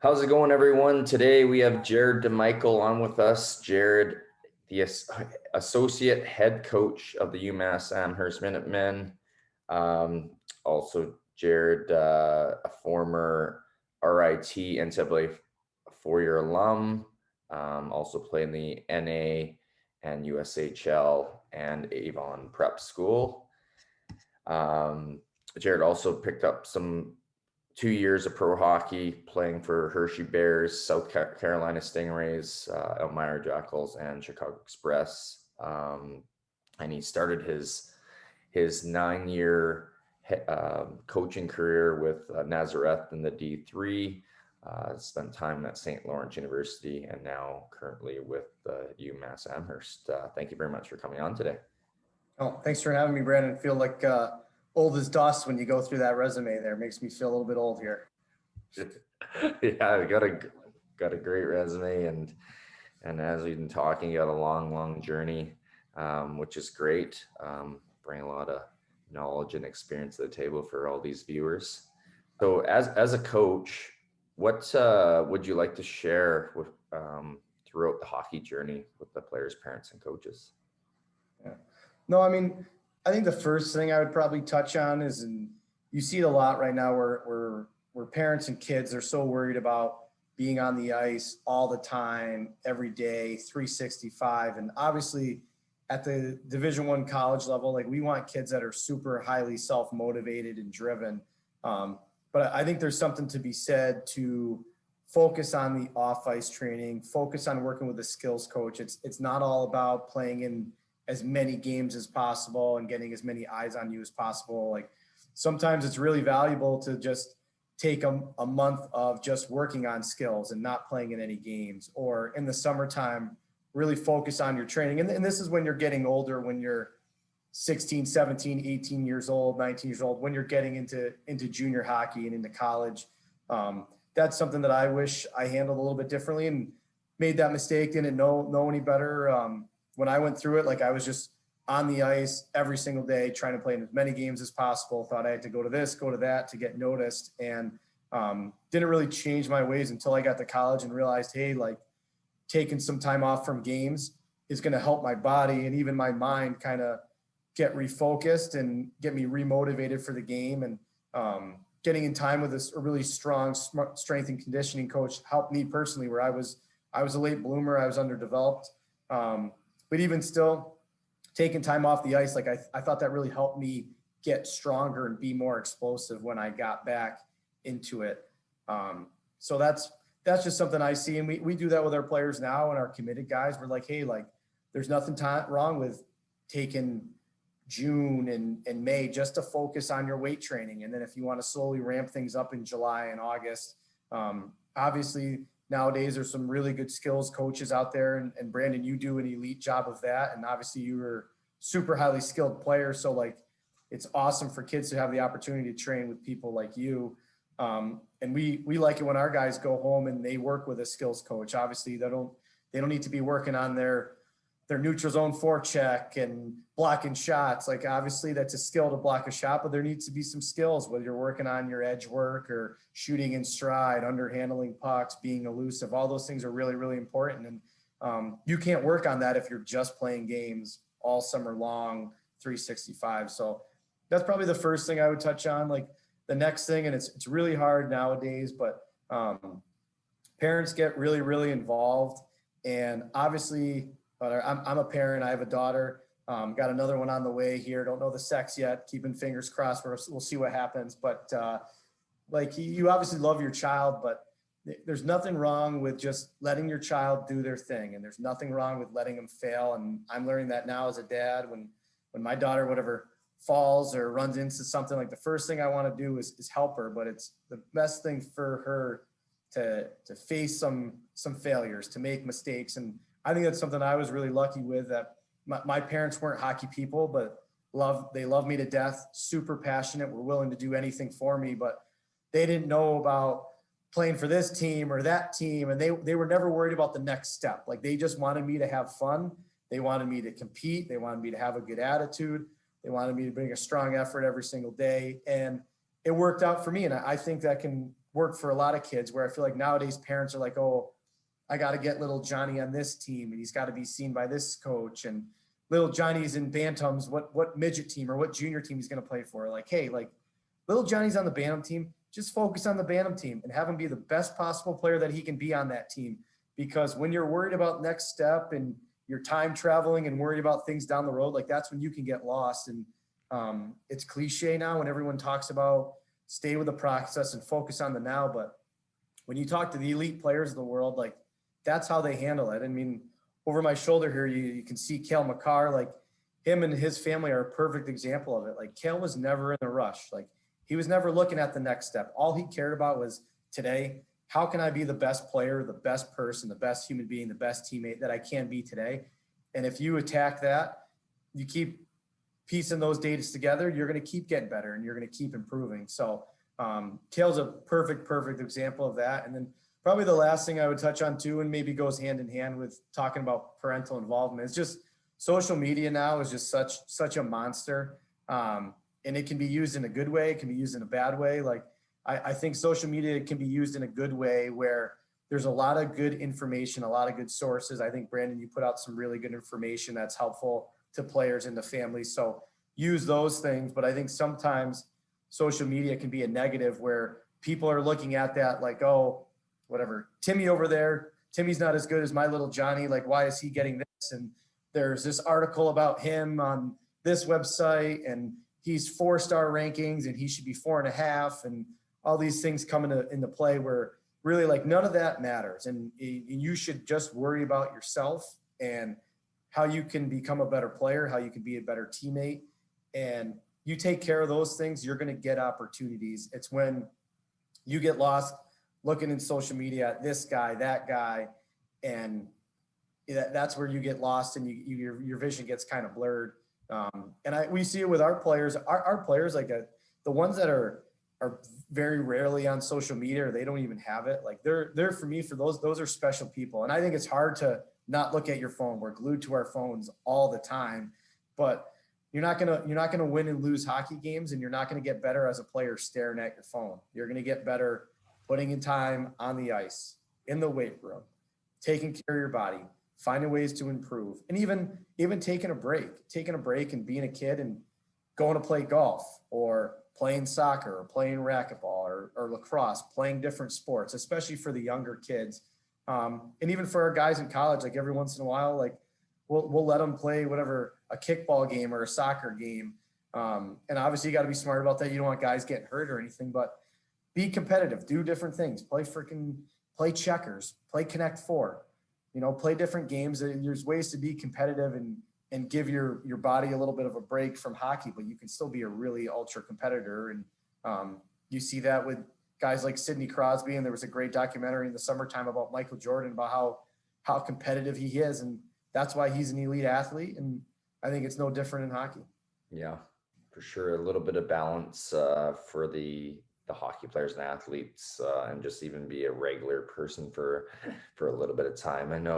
How's it going, everyone? Today we have Jared Demichel on with us. Jared, the associate head coach of the UMass Amherst Minutemen. Also, Jared, a former RIT NCAA four-year alum. Also played in the NA and USHL and Avon prep school. Jared also picked up 2 years of pro hockey, playing for Hershey Bears, South Carolina Stingrays, Elmira Jackals, and Chicago Express. And he started his 9-year coaching career with Nazareth in the D3. Spent time at St. Lawrence University, and now currently with UMass Amherst. Thank you very much for coming on today. Oh, thanks for having me, Brandon. I feel like old as dust when you go through that resume there. It makes me feel a little bit old here. Yeah, I got a great resume, and as we've been talking, you got a long journey, which is great. Bring a lot of knowledge and experience to the table for all these viewers. So as a coach, what would you like to share with throughout the hockey journey with the players, parents, and coaches? Yeah. No, I mean, I think the first thing I would probably touch on is, and you see it a lot right now where parents and kids are so worried about being on the ice all the time, every day, 365. And obviously at the Division I college level, like, we want kids that are super highly self-motivated and driven. But I think there's something to be said to focus on the off-ice training, focus on working with a skills coach. It's not all about playing in as many games as possible and getting as many eyes on you as possible. Like, sometimes it's really valuable to just take a month of just working on skills and not playing in any games, or in the summertime, really focus on your training. And this is when you're getting older, when you're 16, 17, 18 years old, 19 years old, when you're getting into junior hockey and into college. That's something that I wish I handled a little bit differently, and made that mistake. Didn't know any better. When I went through it, like, I was just on the ice every single day, trying to play in as many games as possible. Thought I had to go to this, go to that to get noticed. And didn't really change my ways until I got to college and realized, hey, like, taking some time off from games is going to help my body and even my mind kind of get refocused and get me remotivated for the game. And getting in time with a really strong strength and conditioning coach helped me personally, where I was a late bloomer. I was underdeveloped. But even still, taking time off the ice, like, I thought that really helped me get stronger and be more explosive when I got back into it. So that's just something I see. And we do that with our players now and our committed guys. We're like, hey, like, there's nothing wrong with taking June and May just to focus on your weight training. And then if you want to slowly ramp things up in July and August, obviously nowadays there's some really good skills coaches out there. And Brandon, you do an elite job of that. And obviously you were super highly skilled player. So, like, it's awesome for kids to have the opportunity to train with people like you. And we like it when our guys go home and they work with a skills coach. Obviously they don't need to be working on their neutral zone forecheck and blocking shots. Like, obviously that's a skill to block a shot, but there needs to be some skills, whether you're working on your edge work or shooting in stride, underhandling pucks, being elusive. All those things are really, really important. And you can't work on that if you're just playing games all summer long, 365. So that's probably the first thing I would touch on. Like, the next thing, and it's really hard nowadays, but parents get really, really involved. And obviously, I'm a parent. I have a daughter. Got another one on the way here. Don't know the sex yet. Keeping fingers crossed. We'll see what happens. But like, you obviously love your child, but there's nothing wrong with just letting your child do their thing. And there's nothing wrong with letting them fail. And I'm learning that now as a dad. When my daughter, whatever, falls or runs into something, like, the first thing I want to do is help her. But it's the best thing for her to face some failures, to make mistakes. And I think that's something I was really lucky with, that my parents weren't hockey people, but they love me to death, super passionate, were willing to do anything for me, but they didn't know about playing for this team or that team. And they were never worried about the next step. Like, they just wanted me to have fun. They wanted me to compete. They wanted me to have a good attitude. They wanted me to bring a strong effort every single day. And it worked out for me. And I think that can worked for a lot of kids, where I feel like nowadays parents are like, oh, I got to get little Johnny on this team and he's got to be seen by this coach, and little Johnny's in bantams, what midget team or what junior team he's going to play for. Like, hey, like little Johnny's on the bantam team, just focus on the bantam team and have him be the best possible player that he can be on that team. Because when you're worried about next step and you're time traveling and worried about things down the road, like that's when you can get lost. And it's cliche now when everyone talks about stay with the process and focus on the now. But when you talk to the elite players of the world, like that's how they handle it. I mean, over my shoulder here, you can see Cale Makar, like him and his family are a perfect example of it. Like Cale was never in a rush. Like he was never looking at the next step. All he cared about was today, how can I be the best player, the best person, the best human being, the best teammate that I can be today? And if you attack that, you keep piecing those data together, you're going to keep getting better and you're going to keep improving. So Cale's a perfect example of that. And then probably the last thing I would touch on too, and maybe goes hand in hand with talking about parental involvement, is just social media now is just such a monster. And it can be used in a good way. It can be used in a bad way. Like I think social media can be used in a good way where there's a lot of good information, a lot of good sources. I think, Brandon, you put out some really good information that's helpful to players and the families. So use those things. But I think sometimes social media can be a negative where people are looking at that like, oh, whatever, Timmy over there, Timmy's not as good as my little Johnny. Like, why is he getting this? And there's this article about him on this website and he's 4-star rankings and he should be 4.5, and all these things come into play where really like none of that matters. And you should just worry about yourself and how you can become a better player, how you can be a better teammate. And you take care of those things, you're going to get opportunities. It's when you get lost looking in social media at this guy, that guy, and that's where you get lost and your vision gets kind of blurred. And we see it with our players. Our players, like the ones that are very rarely on social media, or they don't even have it. Like they're for me, for those are special people. And I think it's hard to not look at your phone. We're glued to our phones all the time, but you're not gonna win and lose hockey games, and you're not gonna get better as a player staring at your phone. You're gonna get better putting in time on the ice, in the weight room, taking care of your body, finding ways to improve, and even taking a break and being a kid and going to play golf or playing soccer or playing racquetball or lacrosse, playing different sports, especially for the younger kids. And even for our guys in college, like every once in a while, like we'll let them play whatever, a kickball game or a soccer game. And obviously you got to be smart about that. You don't want guys getting hurt or anything, but be competitive, do different things, play checkers, play Connect Four, play different games. There's ways to be competitive and give your body a little bit of a break from hockey, but you can still be a really ultra competitor. And you see that with guys like Sidney Crosby. And there was a great documentary in the summertime about Michael Jordan, about how competitive he is. And that's why he's an elite athlete. And I think it's no different in hockey. Yeah, for sure. A little bit of balance for the hockey players and athletes, and just even be a regular person for a little bit of time. I know